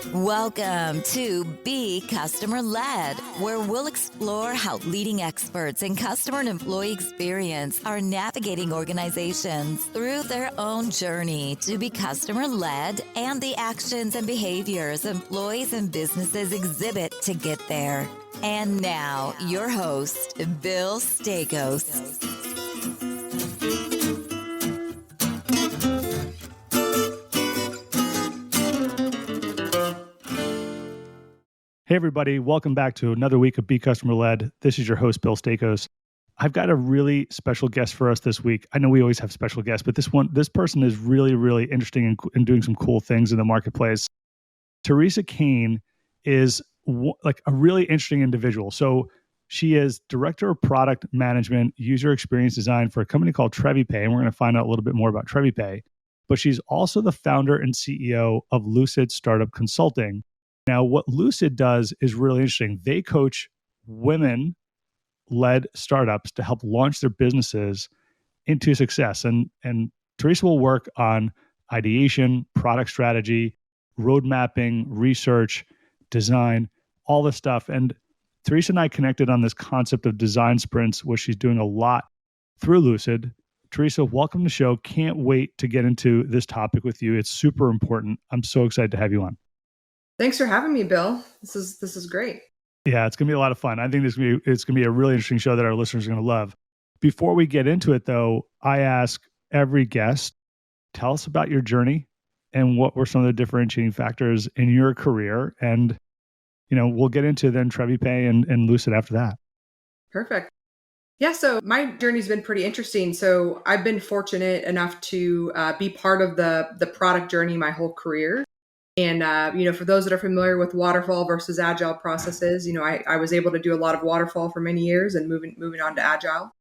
Welcome to Be Customer Led, where we'll explore how leading experts in customer and employee experience are navigating organizations through their own journey to be customer led and the actions and behaviors employees and businesses exhibit to get there. And now, your host, Bill Staikos. Hey, everybody. Welcome back to another week of Be Customer Led. This is your host, Bill Staikos. I've got a really special guest for us this week. I know we always have special guests, but this person is really, really interesting in doing some cool things in the marketplace. Teresa Cain is like a really interesting individual. So she is Director of Product Management, User Experience Design for a company called TreviPay, and we're going to find out a little bit more about TreviPay. But she's also the founder and CEO of Lucid Startup Consulting. Now, what Lucid does is really interesting. They coach women-led startups to help launch their businesses into success. And Teresa will work on ideation, product strategy, road mapping, research, design, all this stuff. And Teresa and I connected on this concept of design sprints, which she's doing a lot through Lucid. Teresa, welcome to the show. Can't wait to get into this topic with you. It's super important. I'm so excited to have you on. Thanks for having me, Bill. This is great. Yeah, it's going to be a lot of fun. I think it's going to be a really interesting show that our listeners are going to love. Before we get into it, though, I ask every guest, tell us about your journey and what were some of the differentiating factors in your career. And, we'll get into then TreviPay and Lucid after that. Perfect. Yeah, so my journey's been pretty interesting. So I've been fortunate enough to be part of the product journey my whole career. And, for those that are familiar with waterfall versus agile processes, I was able to do a lot of waterfall for many years and moving on to agile.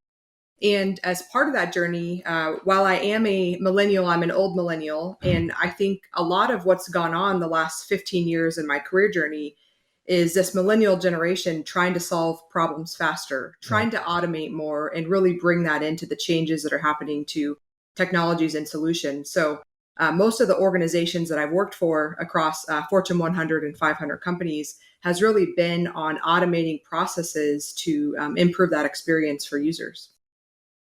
And as part of that journey, while I am a millennial, I'm an old millennial. And I think a lot of what's gone on the last 15 years in my career journey is this millennial generation trying to solve problems faster, trying to automate more, and really bring that into the changes that are happening to technologies and solutions. So most of the organizations that I've worked for across Fortune 100 and 500 companies has really been on automating processes to improve that experience for users.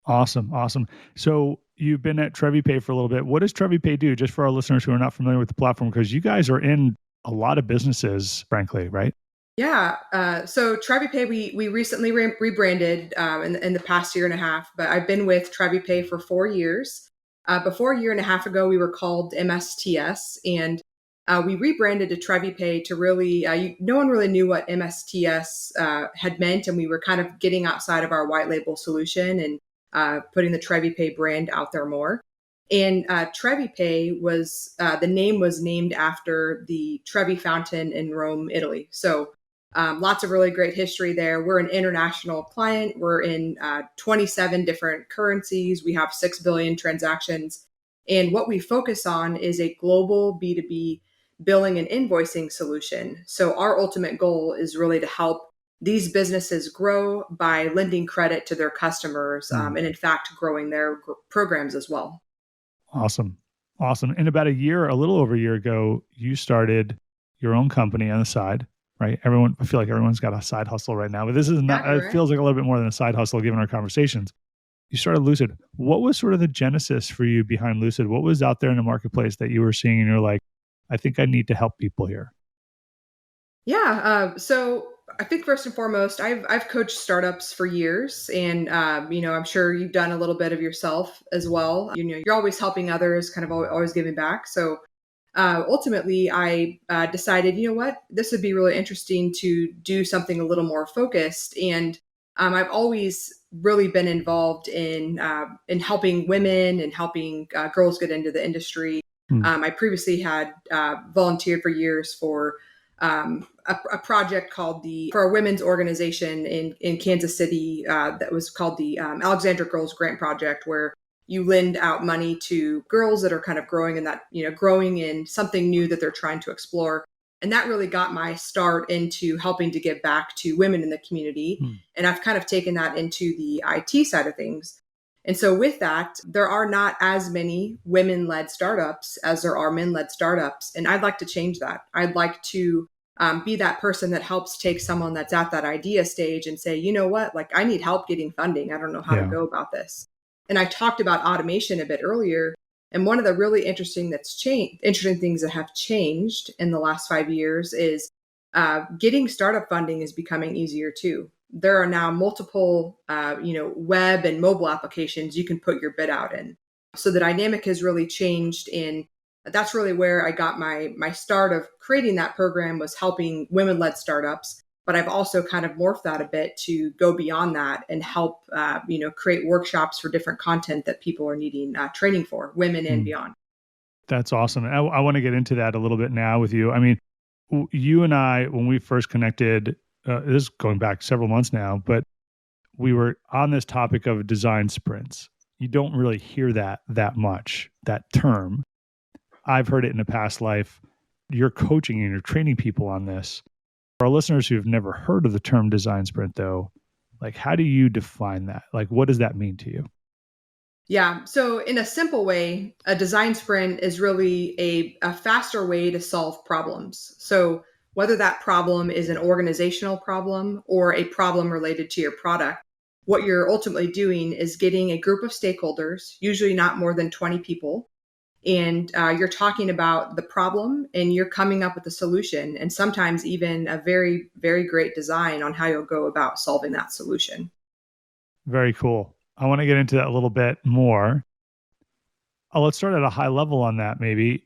Awesome. So you've been at TreviPay for a little bit. What does TreviPay do, just for our listeners who are not familiar with the platform? Because you guys are in a lot of businesses, frankly, right? Yeah. So TreviPay, we recently rebranded in the past year and a half, but I've been with TreviPay for 4 years. Before a year and a half ago, we were called MSTS, and we rebranded to TreviPay to really, no one really knew what MSTS had meant, and we were kind of getting outside of our white label solution and putting the TreviPay brand out there more. And TreviPay was, the name was named after the Trevi Fountain in Rome, Italy. So lots of really great history there. We're an international client. We're in 27 different currencies. We have 6 billion transactions. And what we focus on is a global B2B billing and invoicing solution. So our ultimate goal is really to help these businesses grow by lending credit to their customers and in fact, growing their programs as well. Awesome. And about a little over a year ago, you started your own company on the side. Right. I feel like everyone's got a side hustle right now, but this is not, it feels like a little bit more than a side hustle given our conversations. You started Lucid. What was sort of the genesis for you behind Lucid? What was out there in the marketplace that you were seeing and you're like, I think I need to help people here? Yeah. So I think first and foremost, I've coached startups for years, and I'm sure you've done a little bit of yourself as well. You're always helping others, kind of always giving back. So ultimately, I decided, this would be really interesting to do something a little more focused. And I've always really been involved in helping women and helping girls get into the industry. I previously had volunteered for years for a project for a women's organization in Kansas City that was called the Alexandra Girls Grant Project, where you lend out money to girls that are kind of growing in something new that they're trying to explore. And that really got my start into helping to give back to women in the community. And I've kind of taken that into the IT side of things. And so with that, there are not as many women-led startups as there are men-led startups. And I'd like to change that. I'd like to be that person that helps take someone that's at that idea stage and say, you know what, like I need help getting funding. I don't know how to go about this. And I talked about automation a bit earlier. And one of the really interesting things that have changed in the last 5 years is getting startup funding is becoming easier too. There are now multiple, web and mobile applications you can put your bid out in. So the dynamic has really changed, and that's really where I got my start of creating that program, was helping women-led startups. But I've also kind of morphed that a bit to go beyond that and help, create workshops for different content that people are needing training for, women and beyond. That's awesome. I want to get into that a little bit now with you. I mean, you and I, when we first connected, this is going back several months now, but we were on this topic of design sprints. You don't really hear that much, that term. I've heard it in a past life. You're coaching and you're training people on this. For our listeners who have never heard of the term design sprint, though, like, how do you define that? Like, what does that mean to you? Yeah. So in a simple way, a design sprint is really a faster way to solve problems. So whether that problem is an organizational problem or a problem related to your product, what you're ultimately doing is getting a group of stakeholders, usually not more than 20 people, and you're talking about the problem and you're coming up with a solution, and sometimes even a very, very great design on how you'll go about solving that solution. Very cool. I want to get into that a little bit more. Let's start at a high level on that, maybe.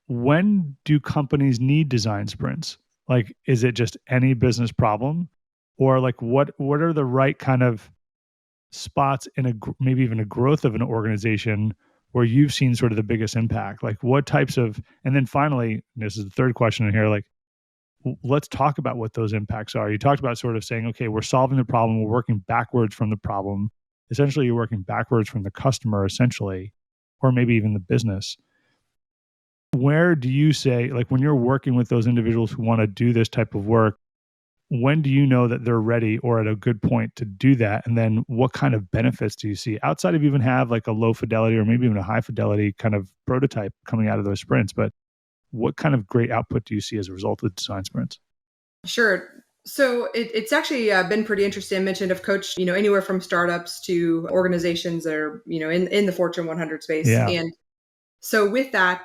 When do companies need design sprints? Like, is it just any business problem? Or like, what are the right kind of spots in maybe even a growth of an organization where you've seen sort of the biggest impact? Like, what types of, and then finally, this is the third question in here, like, let's talk about what those impacts are. You talked about sort of saying, okay, we're solving the problem, we're working backwards from the problem. Essentially, you're working backwards from the customer, essentially, or maybe even the business. Where do you say, like, when you're working with those individuals who want to do this type of work, when do you know that they're ready or at a good point to do that? And then what kind of benefits do you see outside of even have like a low fidelity or maybe even a high fidelity kind of prototype coming out of those sprints? But what kind of great output do you see as a result of design sprints? Sure. So it's actually been pretty interesting. I mentioned I've coached, anywhere from startups to organizations that are, in the Fortune 100 space. Yeah. And so with that,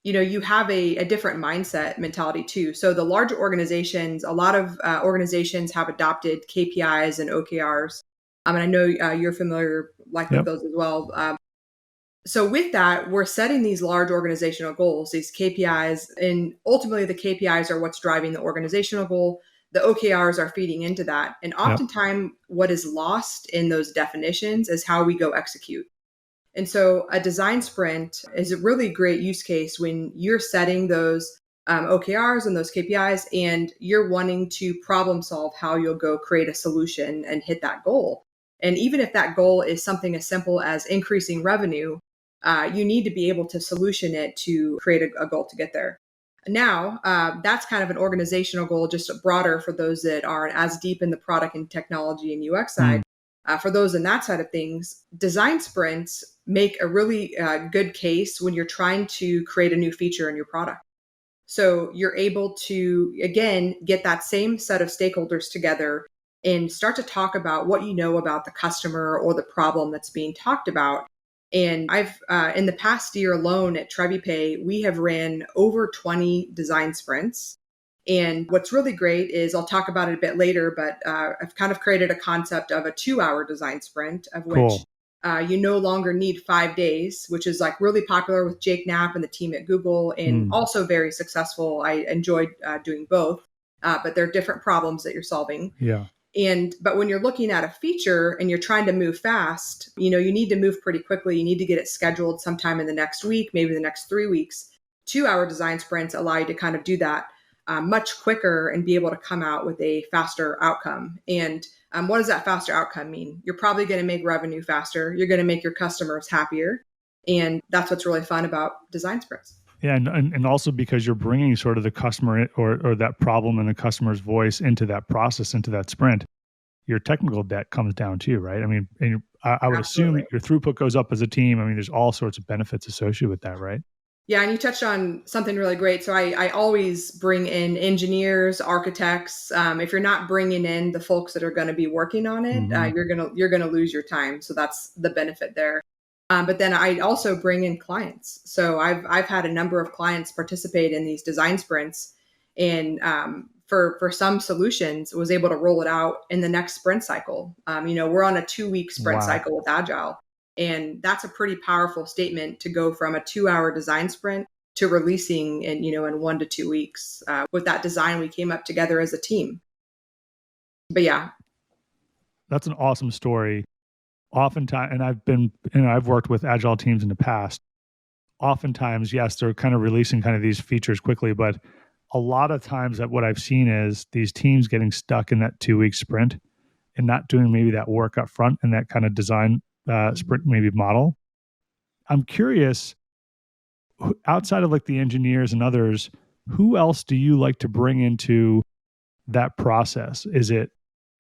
you have a different mindset mentality too. So the larger organizations, a lot of organizations have adopted KPIs and OKRs. And I know you're familiar with those as well. So with that, we're setting these large organizational goals, these KPIs, and ultimately the KPIs are what's driving the organizational goal. The OKRs are feeding into that. And oftentimes what is lost in those definitions is how we go execute. And so a design sprint is a really great use case when you're setting those OKRs and those KPIs and you're wanting to problem solve how you'll go create a solution and hit that goal. And even if that goal is something as simple as increasing revenue, you need to be able to solution it to create a goal to get there. Now, that's kind of an organizational goal, just broader for those that aren't as deep in the product and technology and UX side. For those in that side of things, design sprints make a really good case when you're trying to create a new feature in your product. So you're able to, again, get that same set of stakeholders together and start to talk about what you know about the customer or the problem that's being talked about. And I've, in the past year alone at TreviPay, we have ran over 20 design sprints. And what's really great is, I'll talk about it a bit later, but I've kind of created a concept of a 2-hour design sprint, of which you no longer need 5 days, which is like really popular with Jake Knapp and the team at Google, and also very successful. I enjoyed doing both, but they're different problems that you're solving. Yeah. But when you're looking at a feature and you're trying to move fast, you need to move pretty quickly. You need to get it scheduled sometime in the next week, maybe the next 3 weeks. 2-hour design sprints allow you to kind of do that much quicker and be able to come out with a faster outcome. And what does that faster outcome mean? You're probably going to make revenue faster. You're going to make your customers happier. And that's what's really fun about design sprints. Yeah, and also because you're bringing sort of the customer or that problem and the customer's voice into that process, into that sprint. your technical debt comes down too, right? I mean, and I would assume Absolutely. your throughput goes up as a team. I mean, there's all sorts of benefits associated with that, right? Yeah, and you touched on something really great. So I always bring in engineers, architects. If you're not bringing in the folks that are going to be working on it, you're gonna lose your time. So that's the benefit there. But then I also bring in clients. So I've had a number of clients participate in these design sprints, and for some solutions, was able to roll it out in the next sprint cycle. We're on a 2-week sprint Wow. cycle with agile. And that's a pretty powerful statement to go from a 2-hour design sprint to releasing in 1 to 2 weeks. With that design, we came up together as a team. But yeah. That's an awesome story. Oftentimes, and I've worked with agile teams in the past. Oftentimes, yes, they're kind of releasing kind of these features quickly, but a lot of times that what I've seen is these teams getting stuck in that 2-week sprint and not doing maybe that work up front and that kind of design sprint maybe model. I'm curious, outside of like the engineers and others, who else do you like to bring into that process? Is it,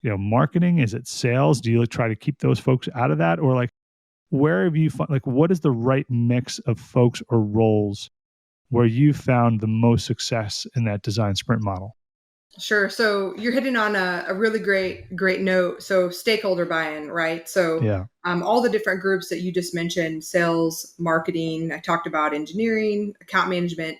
marketing? Is it sales? Do you like try to keep those folks out of that? Or like, where have you found, like, what is the right mix of folks or roles where you found the most success in that design sprint model? Sure. So you're hitting on a really great note. So stakeholder buy-in, right? So Yeah. all the different groups that you just mentioned, sales, marketing, I talked about engineering, account management,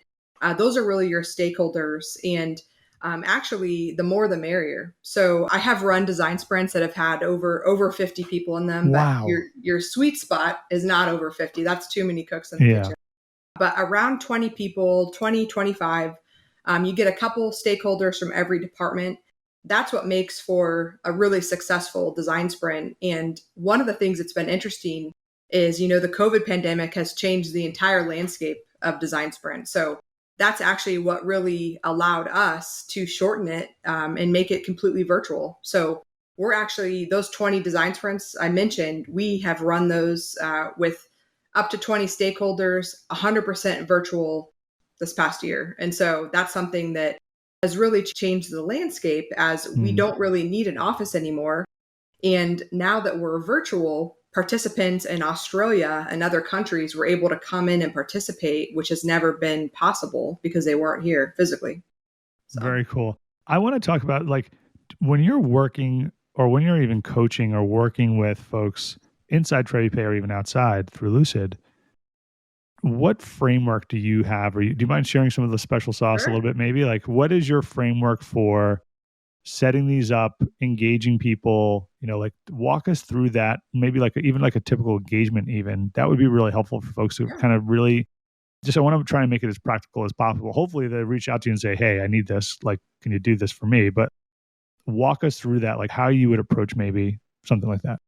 those are really your stakeholders. And actually, the more the merrier. So I have run design sprints that have had over 50 people in them, but Wow. your sweet spot is not over 50. That's too many cooks in the Yeah. kitchen. But around 20 people, 20, 25, you get a couple stakeholders from every department. That's what makes for a really successful design sprint. And one of the things that's been interesting is, the COVID pandemic has changed the entire landscape of design sprint. So that's actually what really allowed us to shorten it and make it completely virtual. So we're actually, those 20 design sprints I mentioned, we have run those with up to 20 stakeholders, 100% virtual this past year. And so that's something that has really changed the landscape, as we don't really need an office anymore. And now that we're virtual, participants in Australia and other countries were able to come in and participate, which has never been possible because they weren't here physically. So. Very cool. I want to talk about, like, when you're working or when you're even coaching or working with folks inside TreviPay or even outside through Lucid, what framework do you have? Or do you mind sharing some of the special sauce a little bit maybe? Like, what is your framework for setting these up, engaging people? Like, walk us through that, maybe like even like a typical engagement even. That would be really helpful for folks to kind of really I want to try and make it as practical as possible. Hopefully they reach out to you and say, hey, I need this. Like, can you do this for me? But walk us through that, like how you would approach maybe something like that.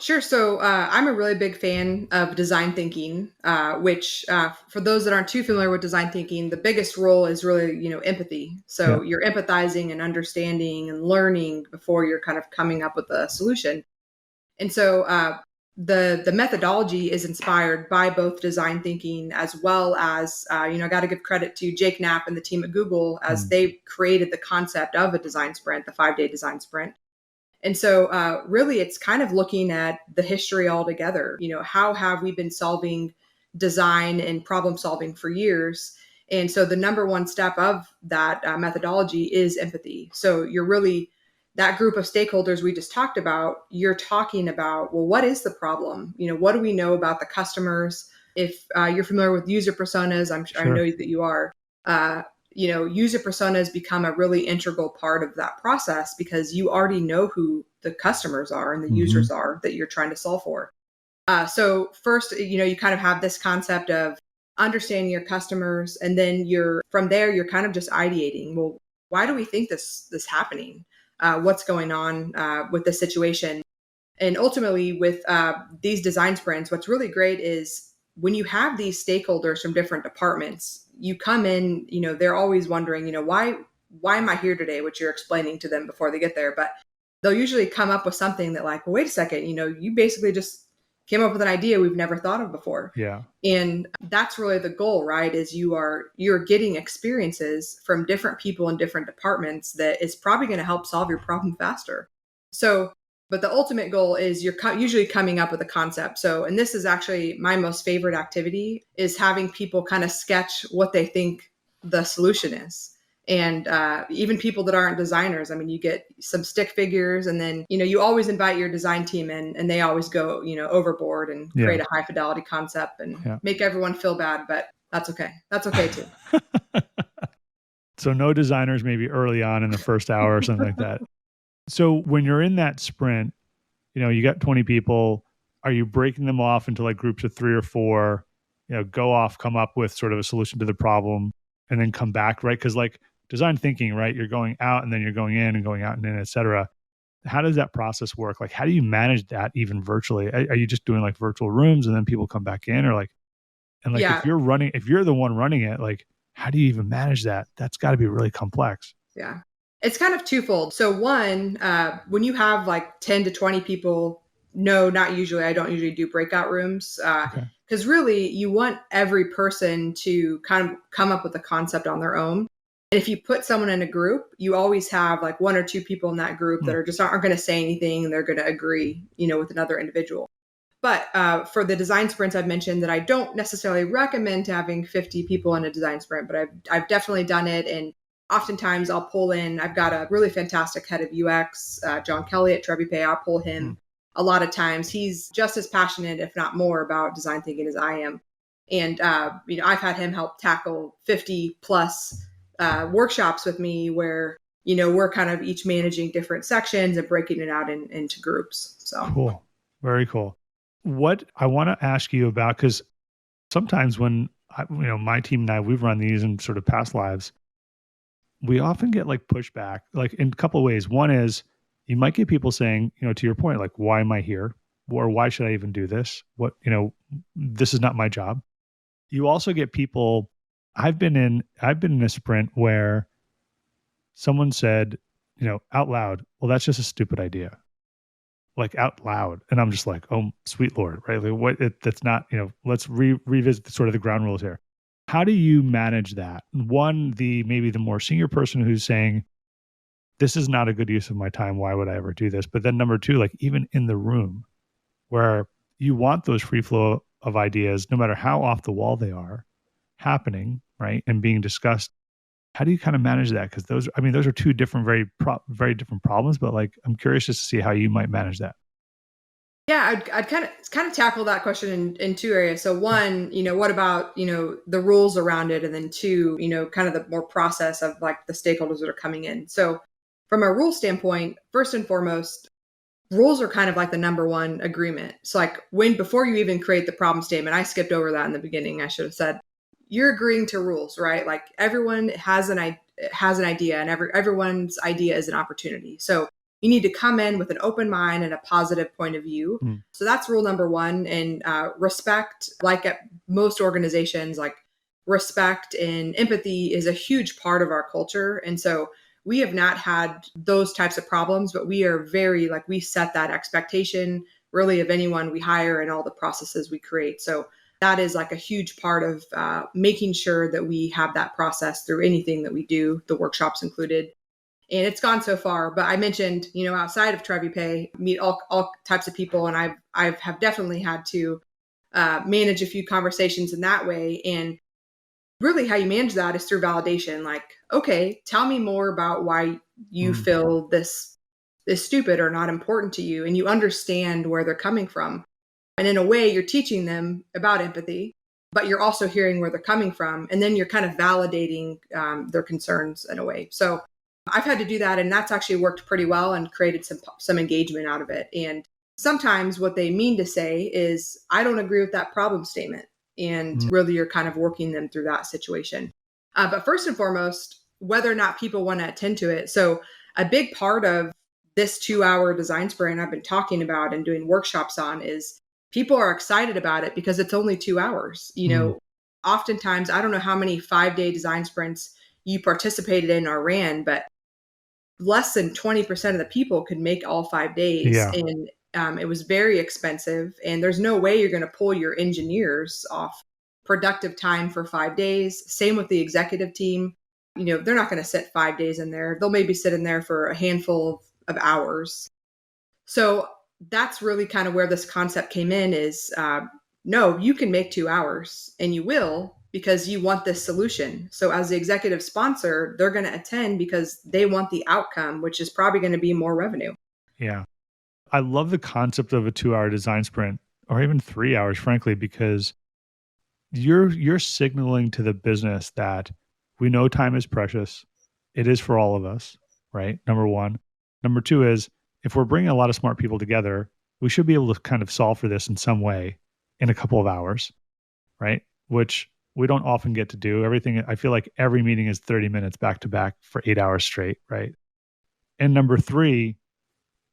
Sure. So I'm a really big fan of design thinking, which for those that aren't too familiar with design thinking, the biggest role is really, empathy. So you're empathizing and understanding and learning before you're kind of coming up with a solution. And so the methodology is inspired by both design thinking as well as, I got to give credit to Jake Knapp and the team at Google as they created the concept of a design sprint, the 5-day design sprint. And so really, it's kind of looking at the history altogether. How have we been solving design and problem solving for years? And so the number one step of that methodology is empathy. So you're really, that group of stakeholders we just talked about, you're talking about, well, what is the problem? What do we know about the customers? If you're familiar with user personas, I know that you are. User personas become a really integral part of that process because you already know who the customers are and the users are that you're trying to solve for. So first, you kind of have this concept of understanding your customers, and then from there, you're kind of just ideating. Well, why do we think this happening? What's going on with the situation? And ultimately, with these design sprints, what's really great is when you have these stakeholders from different departments, you come in, they're always wondering, why am I here today? Which you're explaining to them before they get there. But they'll usually come up with something that, like, well, wait a second, you basically just came up with an idea we've never thought of before. Yeah. And that's really the goal, right? Is you're getting experiences from different people in different departments that is probably going to help solve your problem faster. So, but the ultimate goal is you're usually coming up with a concept. So, and this is actually my most favorite activity, is having people kind of sketch what they think the solution is. And even people that aren't designers, I mean, you get some stick figures, and then, you always invite your design team in, and they always go, overboard and create a high fidelity concept and make everyone feel bad, but that's okay. That's okay too. So no designers maybe early on in the first hour or something like that. So when you're in that sprint, you got 20 people, are you breaking them off into like groups of 3 or 4, go off, come up with sort of a solution to the problem and then come back, right? Because like design thinking, right? You're going out and then you're going in and going out and in, et cetera. How does that process work? Like, how do you manage that even virtually? Are you just doing like virtual rooms and then people come back in, or like, and like if you're the one running it, like, how do you even manage that? That's got to be really complex. Yeah. It's kind of twofold. So one, when you have like 10 to 20 people, no, not usually. I don't usually do breakout rooms because really you want every person to kind of come up with a concept on their own. And if you put someone in a group, you always have like 1 or 2 people in that group that are just aren't going to say anything, and they're going to agree, with another individual. But for the design sprints, I've mentioned that I don't necessarily recommend having 50 people in a design sprint, but I've definitely done it. And oftentimes I'll pull in, I've got a really fantastic head of UX, John Kelly at TreviPay. I'll pull him a lot of times. He's just as passionate, if not more, about design thinking as I am. And, I've had him help tackle 50 plus workshops with me where, we're kind of each managing different sections and breaking it out into groups. So cool. Very cool. What I want to ask you about, because sometimes when my team and I, we've run these in sort of past lives, we often get like pushback, like in a couple of ways. One is you might get people saying, to your point, like, why am I here? Or why should I even do this? This is not my job. You also get people, I've been in a sprint where someone said, out loud, well, that's just a stupid idea. Like out loud. And I'm just like, oh, sweet Lord, right? Like that's not, let's revisit sort of the ground rules here. How do you manage that? One, maybe the more senior person who's saying, this is not a good use of my time. Why would I ever do this? But then number 2, like even in the room where you want those free flow of ideas, no matter how off the wall they are, happening, right? And being discussed. How do you kind of manage that? Because those are 2 different, very different problems, but like, I'm curious just to see how you might manage that. Yeah, I'd kind of tackle that question in 2 areas. So one, what about, the rules around it? And then 2, kind of the more process of like the stakeholders that are coming in. So from a rule standpoint, first and foremost, rules are kind of like the number one agreement. So like before you even create the problem statement, I skipped over that in the beginning. I should have said, you're agreeing to rules, right? Like everyone has an idea, and everyone's idea is an opportunity. So you need to come in with an open mind and a positive point of view. So that's rule number 1. And respect, like at most organizations, like respect and empathy is a huge part of our culture. And so we have not had those types of problems, but we are very, like, we set that expectation really of anyone we hire and all the processes we create. So that is like a huge part of making sure that we have that process through anything that we do, the workshops included. And it's gone so far. But I mentioned, outside of TreviPay, meet all types of people. And I have definitely had to manage a few conversations in that way. And really how you manage that is through validation. Like, okay, tell me more about why you feel this is stupid or not important to you. And you understand where they're coming from. And in a way, you're teaching them about empathy, but you're also hearing where they're coming from. And then you're kind of validating their concerns in a way. So I've had to do that. And that's actually worked pretty well and created some engagement out of it. And sometimes what they mean to say is, I don't agree with that problem statement. And really, you're kind of working them through that situation. But first and foremost, whether or not people want to attend to it. So a big part of this 2-hour design sprint I've been talking about and doing workshops on is people are excited about it because it's only 2 hours. Oftentimes, I don't know how many 5-day design sprints you participated in or ran, but less than 20% of the people could make all 5 days. Yeah. And it was very expensive. And there's no way you're going to pull your engineers off productive time for 5 days. Same with the executive team. They're not going to sit 5 days in there. They'll maybe sit in there for a handful of hours. So that's really kind of where this concept came in is, no, you can make 2 hours and you will because you want this solution. So as the executive sponsor, they're going to attend because they want the outcome, which is probably going to be more revenue. Yeah. I love the concept of a 2-hour design sprint or even 3 hours, frankly, because you're signaling to the business that we know time is precious. It is for all of us, right? Number one. Number two is if we're bringing a lot of smart people together, we should be able to kind of solve for this in some way in a couple of hours, right? Which we don't often get to do. Everything, I feel like every meeting is 30 minutes back to back for 8 hours straight, right? And number three,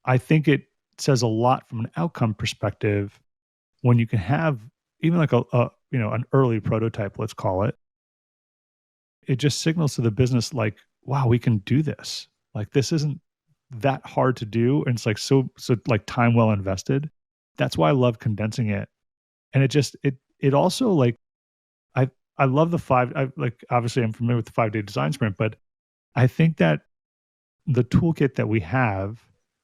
I think it says a lot from an outcome perspective when you can have even like an early prototype, let's call it. It just signals to the business like, wow, we can do this. Like this isn't that hard to do, and it's like so like time well invested. That's why I love condensing it. And it also like I love the obviously I'm familiar with the 5-day design sprint, but I think that the toolkit that we have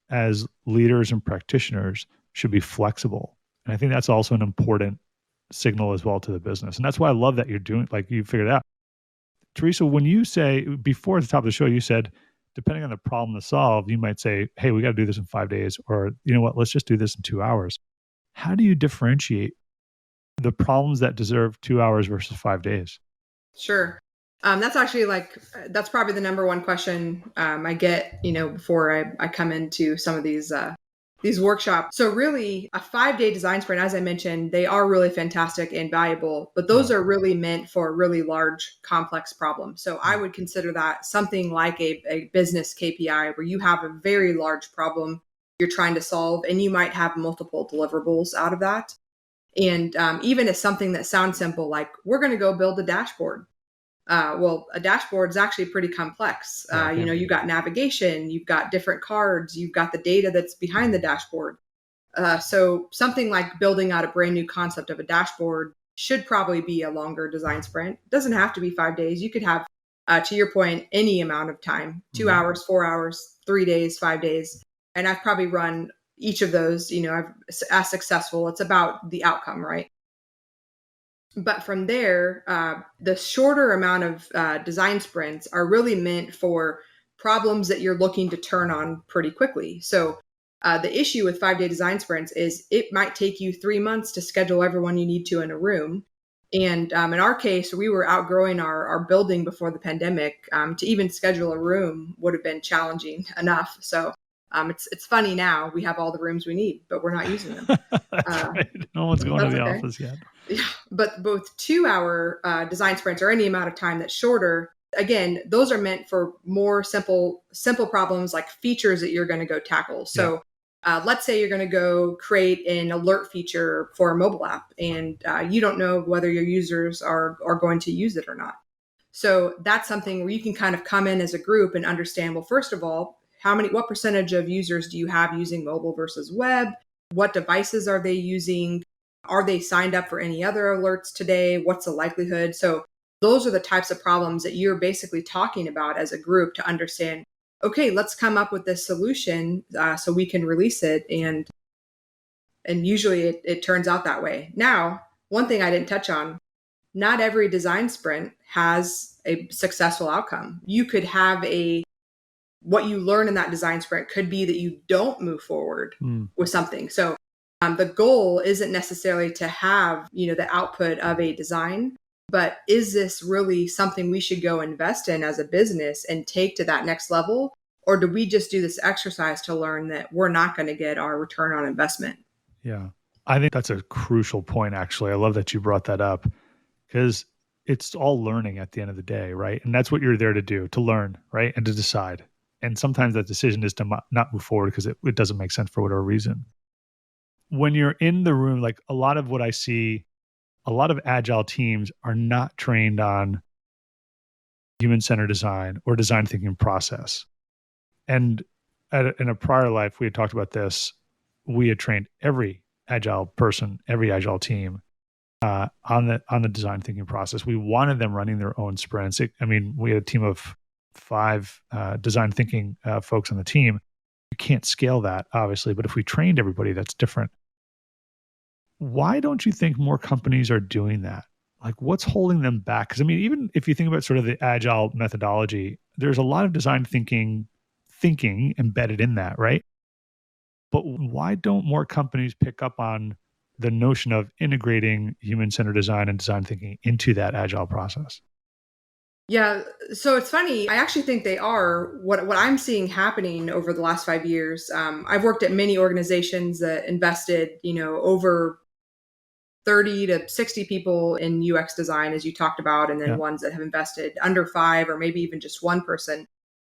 as leaders and practitioners should be flexible. And I think that's also an important signal as well to the business. And that's why I love that you're doing, like you figured it out. Teresa, when you say, before at the top of the show, you said, depending on the problem to solve, you might say, hey, we got to do this in 5 days, or you know what, let's just do this in 2 hours. How do you differentiate the problems that deserve 2 hours versus 5 days? Sure. That's actually that's probably the number one question I get, before I come into some of these workshops. So really a 5-day design sprint, as I mentioned, they are really fantastic and valuable, but those are really meant for really large, complex problems. So I would consider that something like a business KPI where you have a very large problem you're trying to solve, and you might have multiple deliverables out of that. And even as something that sounds simple, like we're going to go build a dashboard. Well, a dashboard is actually pretty complex. You've got navigation, you've got different cards, you've got the data that's behind the dashboard. So something like building out a brand new concept of a dashboard should probably be a longer design sprint. It doesn't have to be 5 days. You could have, to your point, any amount of time, 2 hours, 4 hours, 3 days, 5 days. And I've probably run each of those, as successful. It's about the outcome, right? But from there, the shorter amount of design sprints are really meant for problems that you're looking to turn on pretty quickly. So the issue with 5-day design sprints is it might take you 3 months to schedule everyone you need to in a room. And in our case, we were outgrowing our building before the pandemic. To even schedule a room would have been challenging enough. So it's funny now, we have all the rooms we need, but we're not using them. That's right. No one's going to the office yet. Yeah, but both 2-hour design sprints or any amount of time that's shorter, again, those are meant for more simple problems like features that you're going to go tackle. So let's say you're going to go create an alert feature for a mobile app, and you don't know whether your users are going to use it or not. So that's something where you can kind of come in as a group and understand, well, first of all, what percentage of users do you have using mobile versus web? What devices are they using? Are they signed up for any other alerts today? What's the likelihood? So those are the types of problems that you're basically talking about as a group to understand, okay, let's come up with this solution so we can release it. And usually it turns out that way. Now, one thing I didn't touch on, not every design sprint has a successful outcome. You could have what you learn in that design sprint could be that you don't move forward with something. So the goal isn't necessarily to have, the output of a design, but is this really something we should go invest in as a business and take to that next level? Or do we just do this exercise to learn that we're not going to get our return on investment? Yeah. I think that's a crucial point, actually. I love that you brought that up because it's all learning at the end of the day, right? And that's what you're there to do, to learn, right? And to decide. And sometimes that decision is to not move forward because it doesn't make sense for whatever reason. When you're in the room, like a lot of what I see, a lot of agile teams are not trained on human-centered design or design thinking process. And in a prior life, we had talked about this. We had trained every agile person, every agile team on the design thinking process. We wanted them running their own sprints. We had a team of 5 design thinking folks on the team, You can't scale that, obviously, but if we trained everybody, that's different. Why don't you think more companies are doing that? Like, what's holding them back? Because I mean, even if you think about sort of the agile methodology, there's a lot of design thinking embedded in that, right? But why don't more companies pick up on the notion of integrating human-centered design and design thinking into that agile process? Yeah, so it's funny. I actually think they are. What I'm seeing happening over the last 5 years. I've worked at many organizations that invested, over 30 to 60 people in UX design, as you talked about, and then Yeah. ones that have invested under five or maybe even just one person.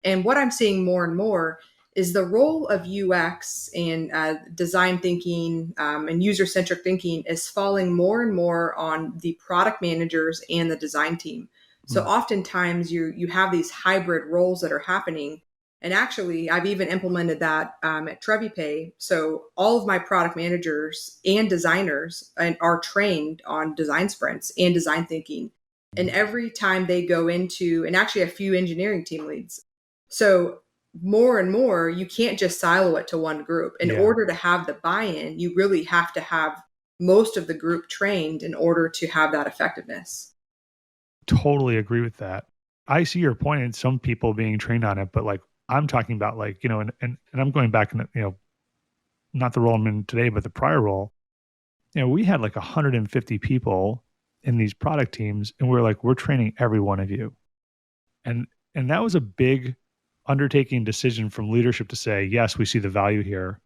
And what I'm seeing more and more is the role of UX and design thinking and user centric thinking is falling more and more on the product managers and the design team. So Mm. oftentimes you have these hybrid roles that are happening. And actually, I've even implemented that at TreviPay. So all of my product managers and designers are trained on design sprints and design thinking. And every time they go into, and actually a few engineering team leads. So more and more, you can't just silo it to one group. In Yeah, order to have the buy-in, you really have to have most of the group trained in order to have that effectiveness. totally agree with that. I see your point in some people being trained on it, but like I'm talking about like, and I'm going back and, not the role I'm in today, but the prior role, we had like 150 people in these product teams and we're like, we're training every one of you. And that was a big undertaking decision from leadership to say, yes, we see the value here.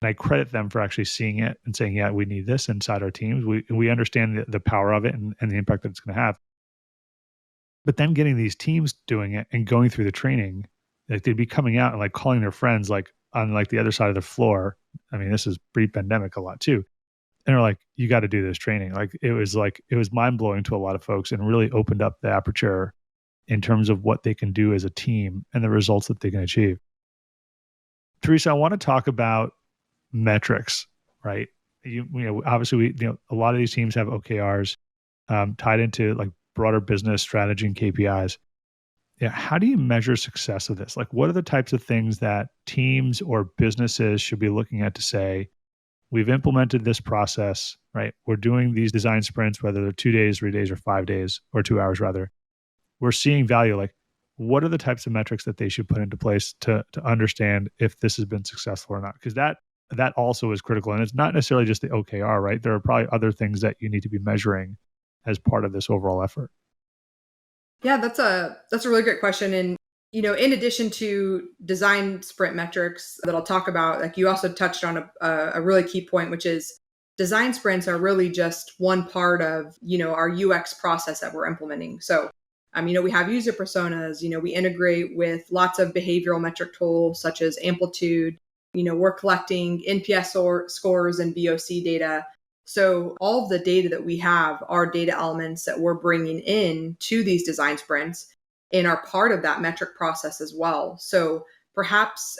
And I credit them for actually seeing it and saying, yeah, we need this inside our teams. We understand the power of it and the impact that it's going to have. But then getting these teams doing it and going through the training, like they'd be coming out and like calling their friends like on like the other side of the floor. I mean, this is pre-pandemic a lot too. And they're like, you got to do this training. Like it was mind blowing to a lot of folks and really opened up the aperture in terms of what they can do as a team and the results that they can achieve. Teresa, I want to talk about metrics, right? Obviously a lot of these teams have OKRs tied into like broader business strategy and KPIs. Yeah, how do you measure success of this? Like, what are the types of things that teams or businesses should be looking at to say, we've implemented this process, right? We're doing these design sprints, whether they're 2 days, 3 days, or 5 days, or 2 hours rather. We're seeing value. Like, what are the types of metrics that they should put into place to understand if this has been successful or not? Because that also is critical. And it's not necessarily just the OKR, right? There are probably other things that you need to be measuring as part of this overall effort. Yeah, that's a really great question. And in addition to design sprint metrics that I'll talk about, like you also touched on a really key point, which is design sprints are really just one part of our UX process that we're implementing. So, we have user personas. We integrate with lots of behavioral metric tools such as Amplitude. We're collecting NPS scores and VOC data. So all of the data that we have are data elements that we're bringing in to these design sprints and are part of that metric process as well. So perhaps,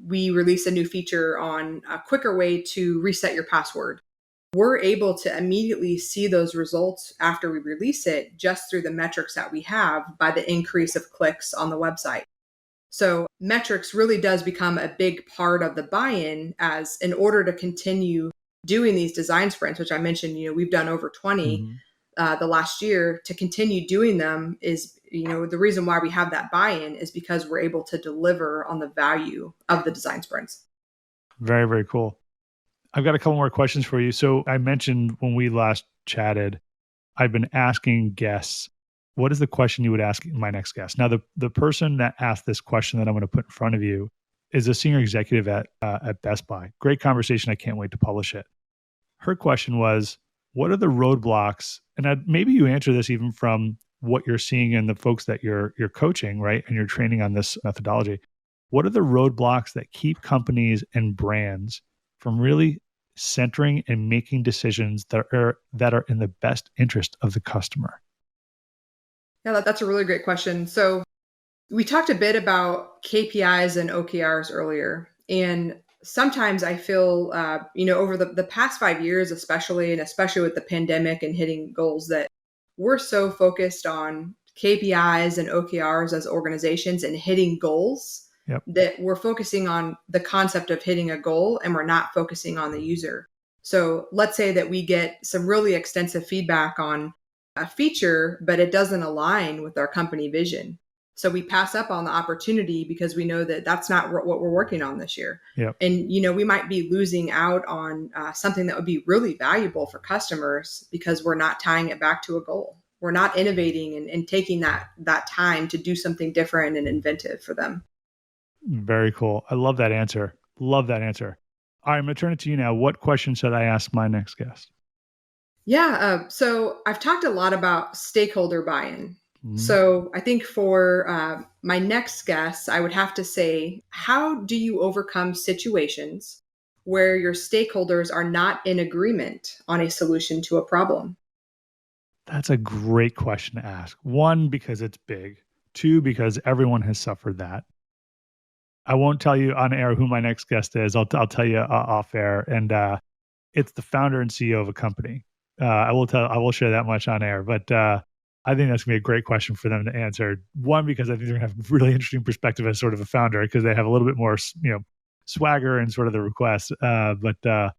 we release a new feature on a quicker way to reset your password. We're able to immediately see those results after we release it just through the metrics that we have by the increase of clicks on the website. So metrics really does become a big part of the buy-in as in order to continue doing these design sprints, which I mentioned, we've done over 20 the last year. To continue doing them is, the reason why we have that buy-in is because we're able to deliver on the value of the design sprints. Very, very cool. I've got a couple more questions for you. So I mentioned when we last chatted, I've been asking guests, what is the question you would ask my next guest? Now, the person that asked this question that I'm going to put in front of you is a senior executive at Best Buy. Great conversation. I can't wait to publish it. Her question was, what are the roadblocks? And maybe you answer this even from what you're seeing in the folks that you're coaching, right? And you're training on this methodology. What are the roadblocks that keep companies and brands from really centering and making decisions that are in the best interest of the customer? Yeah, that's a really great question. So we talked a bit about KPIs and OKRs earlier, and sometimes I feel, over the past 5 years, especially with the pandemic and hitting goals, that we're so focused on KPIs and OKRs as organizations and hitting goals Yep. that we're focusing on the concept of hitting a goal and we're not focusing on the user. So let's say that we get some really extensive feedback on a feature, but it doesn't align with our company vision. So we pass up on the opportunity because we know that that's not what we're working on this year. Yep. And, we might be losing out on something that would be really valuable for customers because we're not tying it back to a goal. We're not innovating and taking that time to do something different and inventive for them. Very cool. I love that answer. Love that answer. All right, I'm going to turn it to you now. What question should I ask my next guest? Yeah. So I've talked a lot about stakeholder buy-in. Mm-hmm. So I think for my next guest, I would have to say, how do you overcome situations where your stakeholders are not in agreement on a solution to a problem? That's a great question to ask. One, because it's big. Two, because everyone has suffered that. I won't tell you on air who my next guest is. I'll tell you off air, and it's the founder and CEO of a company. I will share that much on air, but I think that's gonna be a great question for them to answer. One, because I think they're gonna have a really interesting perspective as sort of a founder because they have a little bit more, swagger and sort of the request. But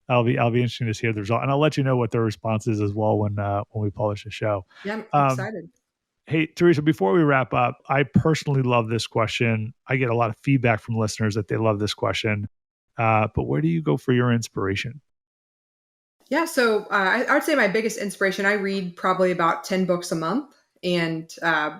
I'll be interesting to hear the result, and I'll let you know what their response is as well when we publish the show. Yeah, I'm excited. Hey, Teresa, before we wrap up, I personally love this question. I get a lot of feedback from listeners that they love this question. But where do you go for your inspiration? Yeah, so I would say my biggest inspiration, I read probably about 10 books a month. And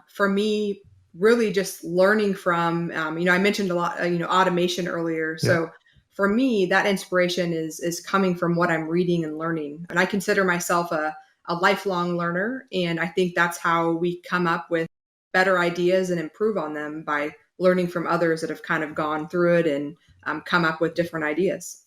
for me, really just learning from, I mentioned a lot, automation earlier. Yeah. So for me, that inspiration is coming from what I'm reading and learning. And I consider myself a lifelong learner. And I think that's how we come up with better ideas and improve on them by learning from others that have kind of gone through it and come up with different ideas.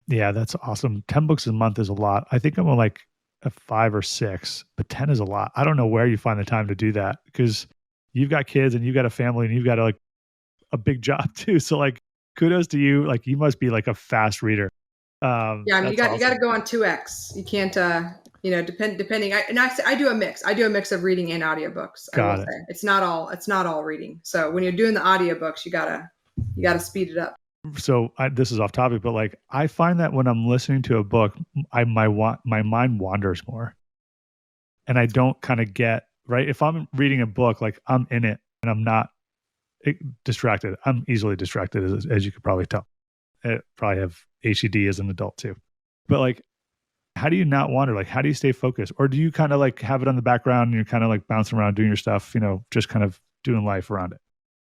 Yeah, that's awesome. 10 books a month is a lot. I think I'm on like a 5 or 6, but 10 is a lot. I don't know where you find the time to do that because you've got kids and you've got a family and you've got like a big job too. So like kudos to you. Like you must be like a fast reader. Yeah, I mean, you got to go on 2x. You can't, depending. I do a mix. I do a mix of reading and audiobooks. Got it. Say it's not all reading. So when you're doing the audiobooks, you gotta speed it up. So this is off topic, but like I find that when I'm listening to a book, my mind wanders more, and I don't kind of get right. If I'm reading a book, like I'm in it and I'm not distracted. I'm easily distracted, as you could probably tell. I probably have ADD as an adult too. But like, how do you not wander? Like, how do you stay focused? Or do you kind of like have it on the background and you're kind of like bouncing around doing your stuff, just kind of doing life around it?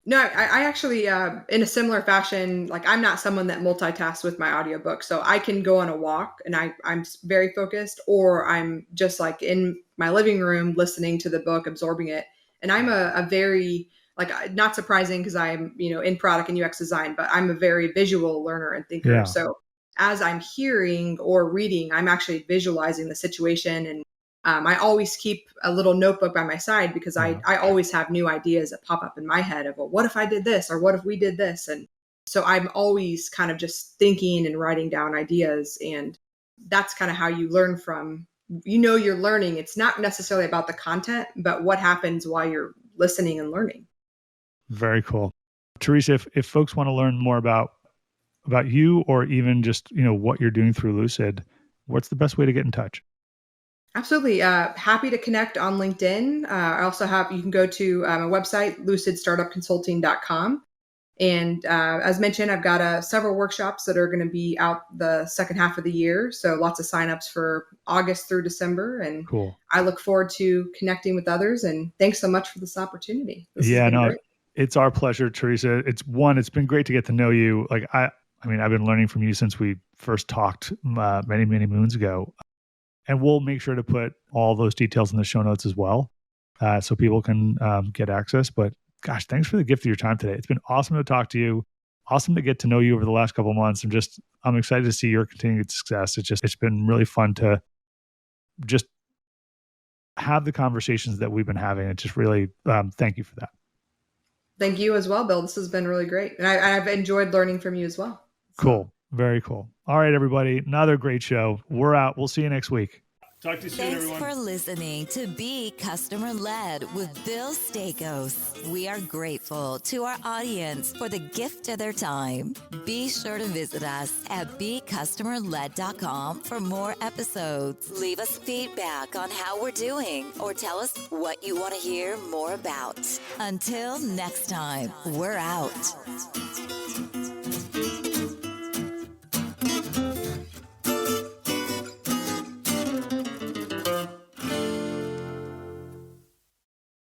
No, I actually, in a similar fashion, like I'm not someone that multitasks with my audiobook. So I can go on a walk and I'm very focused, or I'm just like in my living room listening to the book, absorbing it. And I'm a very, like, not surprising because I'm, in product and UX design, but I'm a very visual learner and thinker. Yeah. So as I'm hearing or reading, I'm actually visualizing the situation. And I always keep a little notebook by my side because I always have new ideas that pop up in my head of, well, what if I did this? Or what if we did this? And so I'm always kind of just thinking and writing down ideas. And that's kind of how you learn from, you're learning. It's not necessarily about the content, but what happens while you're listening and learning. Very cool. Teresa, if folks want to learn more about you or even just, what you're doing through Lucid, what's the best way to get in touch? Absolutely. Happy to connect on LinkedIn. I also you can go to my website, lucidstartupconsulting.com. And as mentioned, I've got several workshops that are going to be out the second half of the year. So lots of signups for August through December. And cool. I look forward to connecting with others. And thanks so much for this opportunity. Great. It's our pleasure, Teresa. It's been great to get to know you. Like I mean, I've been learning from you since we first talked many, many moons ago. And we'll make sure to put all those details in the show notes as well, so people can get access. But gosh, thanks for the gift of your time today. It's been awesome to talk to you. Awesome to get to know you over the last couple of months. I'm excited to see your continued success. It's been really fun to just have the conversations that we've been having. And just really thank you for that. Thank you as well, Bill. This has been really great. And I've enjoyed learning from you as well. Cool. Very cool. All right, everybody. Another great show. We're out. We'll see you next week. Talk to you soon, Thanks everyone. for listening to Be Customer Led with Bill Staikos. We are grateful to our audience for the gift of their time. Be sure to visit us at becustomerled.com for more episodes. Leave us feedback on how we're doing or tell us what you want to hear more about. Until next time, we're out.